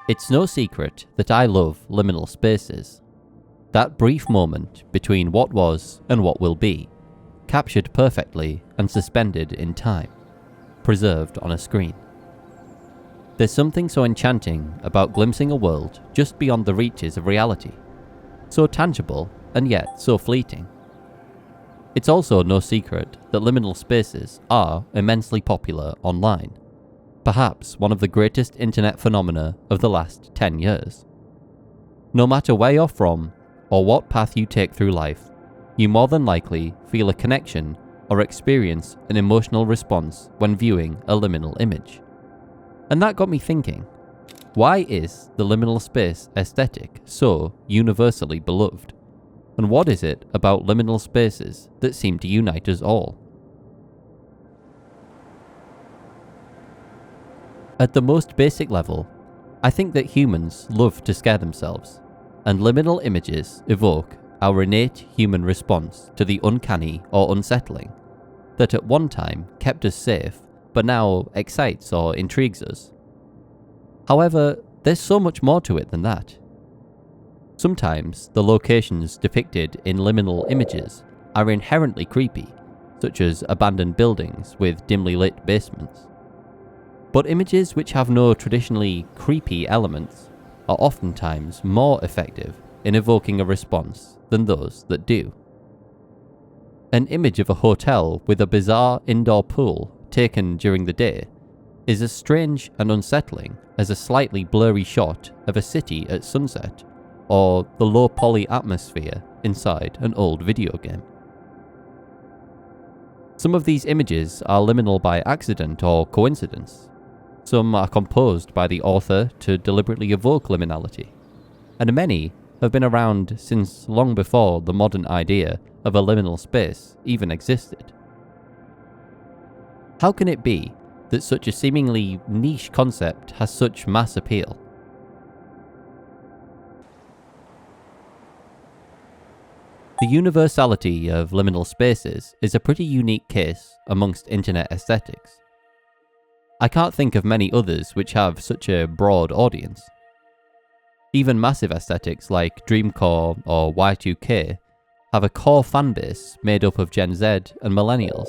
It's no secret that I love liminal spaces. That brief moment between what was and what will be, captured perfectly and suspended in time, preserved on a screen. There's something so enchanting about glimpsing a world just beyond the reaches of reality, so tangible and yet so fleeting. It's also no secret that liminal spaces are immensely popular online, perhaps one of the greatest internet phenomena of the last 10 years. No matter where you're from or what path you take through life, you more than likely feel a connection or experience an emotional response when viewing a liminal image. And that got me thinking, why is the liminal space aesthetic so universally beloved? And what is it about liminal spaces that seem to unite us all? At the most basic level, I think that humans love to scare themselves, and liminal images evoke our innate human response to the uncanny or unsettling that at one time kept us safe but now excites or intrigues us. However, there's so much more to it than that. Sometimes the locations depicted in liminal images are inherently creepy, such as abandoned buildings with dimly lit basements. But images which have no traditionally creepy elements are oftentimes more effective in evoking a response than those that do. An image of a hotel with a bizarre indoor pool taken during the day is as strange and unsettling as a slightly blurry shot of a city at sunset or the low poly atmosphere inside an old video game. Some of these images are liminal by accident or coincidence. Some are composed by the author to deliberately evoke liminality, and many have been around since long before the modern idea of a liminal space even existed. How can it be that such a seemingly niche concept has such mass appeal? The universality of liminal spaces is a pretty unique case amongst internet aesthetics. I can't think of many others which have such a broad audience. Even massive aesthetics like Dreamcore or Y2K have a core fanbase made up of Gen Z and millennials,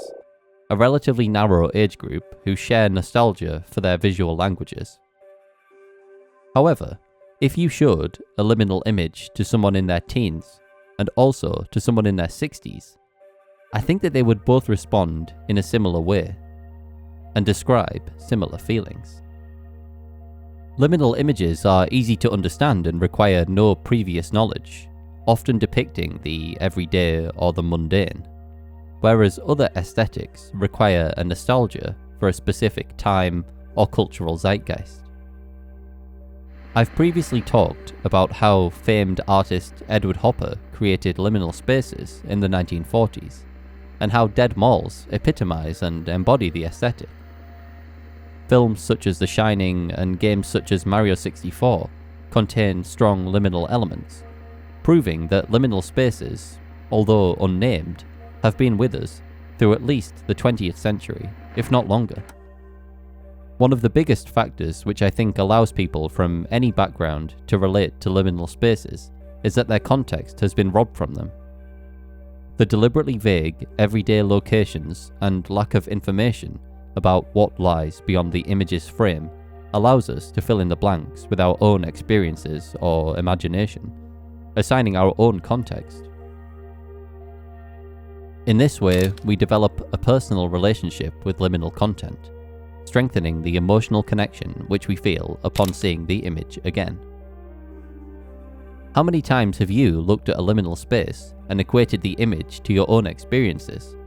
a relatively narrow age group who share nostalgia for their visual languages. However, if you showed a liminal image to someone in their teens and also to someone in their 60s, I think that they would both respond in a similar way and describe similar feelings. Liminal images are easy to understand and require no previous knowledge, often depicting the everyday or the mundane, whereas other aesthetics require a nostalgia for a specific time or cultural zeitgeist. I've previously talked about how famed artist Edward Hopper created liminal spaces in the 1940s, and how dead malls epitomize and embody the aesthetic. Films such as The Shining and games such as Mario 64 contain strong liminal elements, proving that liminal spaces, although unnamed, have been with us through at least the 20th century, if not longer. One of the biggest factors which I think allows people from any background to relate to liminal spaces is that their context has been robbed from them. The deliberately vague, everyday locations and lack of information about what lies beyond the image's frame allows us to fill in the blanks with our own experiences or imagination, assigning our own context. In this way, we develop a personal relationship with liminal content, strengthening the emotional connection which we feel upon seeing the image again. How many times have you looked at a liminal space and equated the image to your own experiences?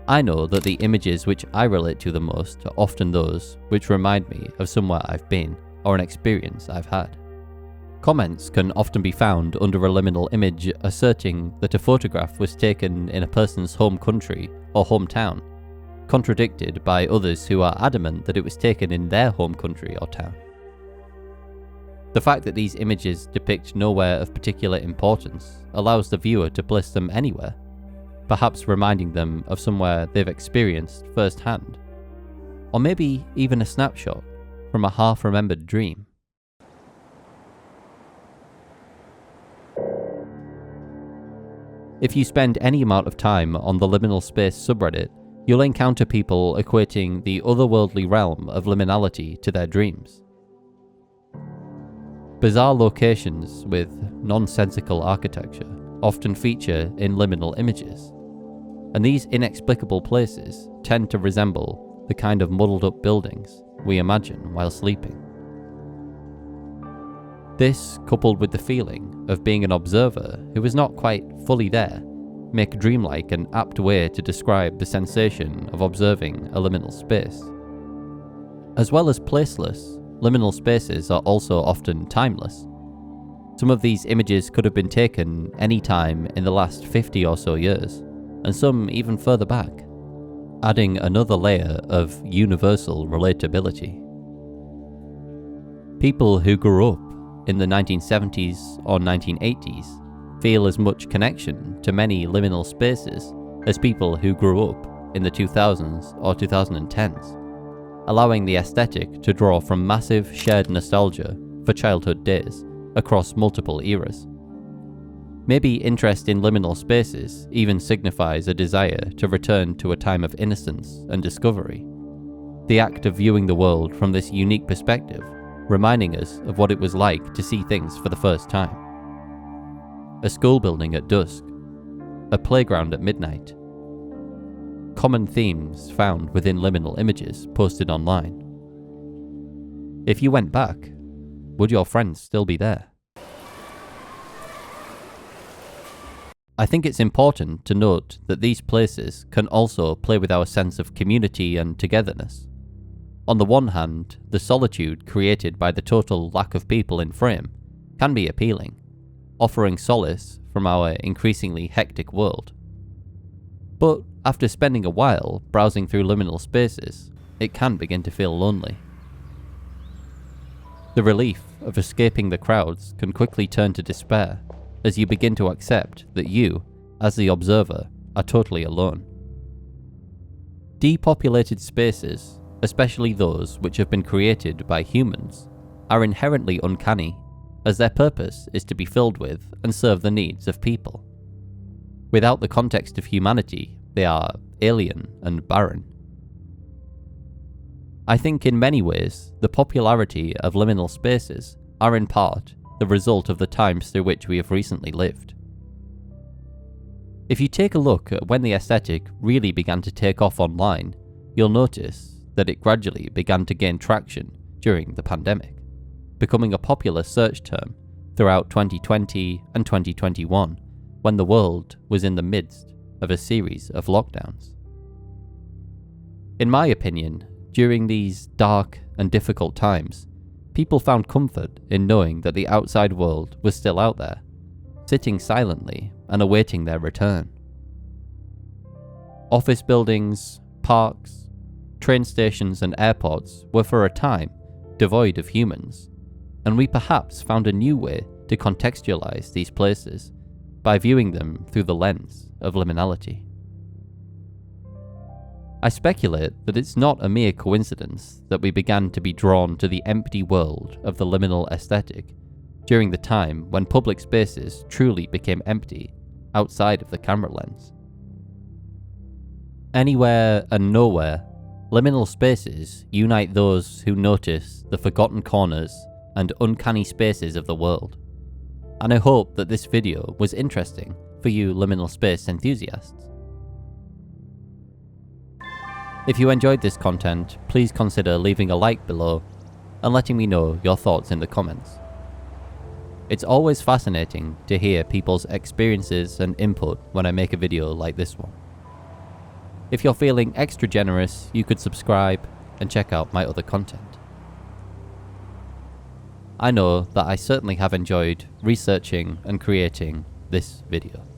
I know that the images which I relate to the most are often those which remind me of somewhere I've been or an experience I've had. Comments can often be found under a liminal image asserting that a photograph was taken in a person's home country or hometown, contradicted by others who are adamant that it was taken in their home country or town. The fact that these images depict nowhere of particular importance allows the viewer to place them anywhere, perhaps reminding them of somewhere they've experienced firsthand, or maybe even a snapshot from a half-remembered dream. If you spend any amount of time on the liminal space subreddit, you'll encounter people equating the otherworldly realm of liminality to their dreams. Bizarre locations with nonsensical architecture often feature in liminal images, and these inexplicable places tend to resemble the kind of muddled up buildings we imagine while sleeping. This, coupled with the feeling of being an observer who is not quite fully there, make dreamlike an apt way to describe the sensation of observing a liminal space. As well as placeless, liminal spaces are also often timeless. Some of these images could have been taken any time in the last 50 or so years, and some even further back, adding another layer of universal relatability. People who grew up in the 1970s or 1980s feel as much connection to many liminal spaces as people who grew up in the 2000s or 2010s, allowing the aesthetic to draw from massive shared nostalgia for childhood days across multiple eras. Maybe interest in liminal spaces even signifies a desire to return to a time of innocence and discovery, the act of viewing the world from this unique perspective, reminding us of what it was like to see things for the first time. A school building at dusk, a playground at midnight. Common themes found within liminal images posted online. If you went back, would your friends still be there? I think it's important to note that these places can also play with our sense of community and togetherness. On the one hand, the solitude created by the total lack of people in frame can be appealing, offering solace from our increasingly hectic world. But after spending a while browsing through liminal spaces, it can begin to feel lonely. The relief of escaping the crowds can quickly turn to despair as you begin to accept that you, as the observer, are totally alone. Depopulated spaces, especially those which have been created by humans, are inherently uncanny, as their purpose is to be filled with and serve the needs of people. Without the context of humanity, they are alien and barren. I think in many ways, the popularity of liminal spaces are in part the result of the times through which we have recently lived. If you take a look at when the aesthetic really began to take off online, you'll notice that it gradually began to gain traction during the pandemic, becoming a popular search term throughout 2020 and 2021, when the world was in the midst of a series of lockdowns. In my opinion, during these dark and difficult times, people found comfort in knowing that the outside world was still out there, sitting silently and awaiting their return. Office buildings, parks, train stations and airports were for a time devoid of humans, and we perhaps found a new way to contextualize these places by viewing them through the lens of liminality. I speculate that it's not a mere coincidence that we began to be drawn to the empty world of the liminal aesthetic during the time when public spaces truly became empty outside of the camera lens. Anywhere and nowhere, liminal spaces unite those who notice the forgotten corners and uncanny spaces of the world. And I hope that this video was interesting for you liminal space enthusiasts. If you enjoyed this content, please consider leaving a like below and letting me know your thoughts in the comments. It's always fascinating to hear people's experiences and input when I make a video like this one. If you're feeling extra generous, you could subscribe and check out my other content. I know that I certainly have enjoyed researching and creating this video.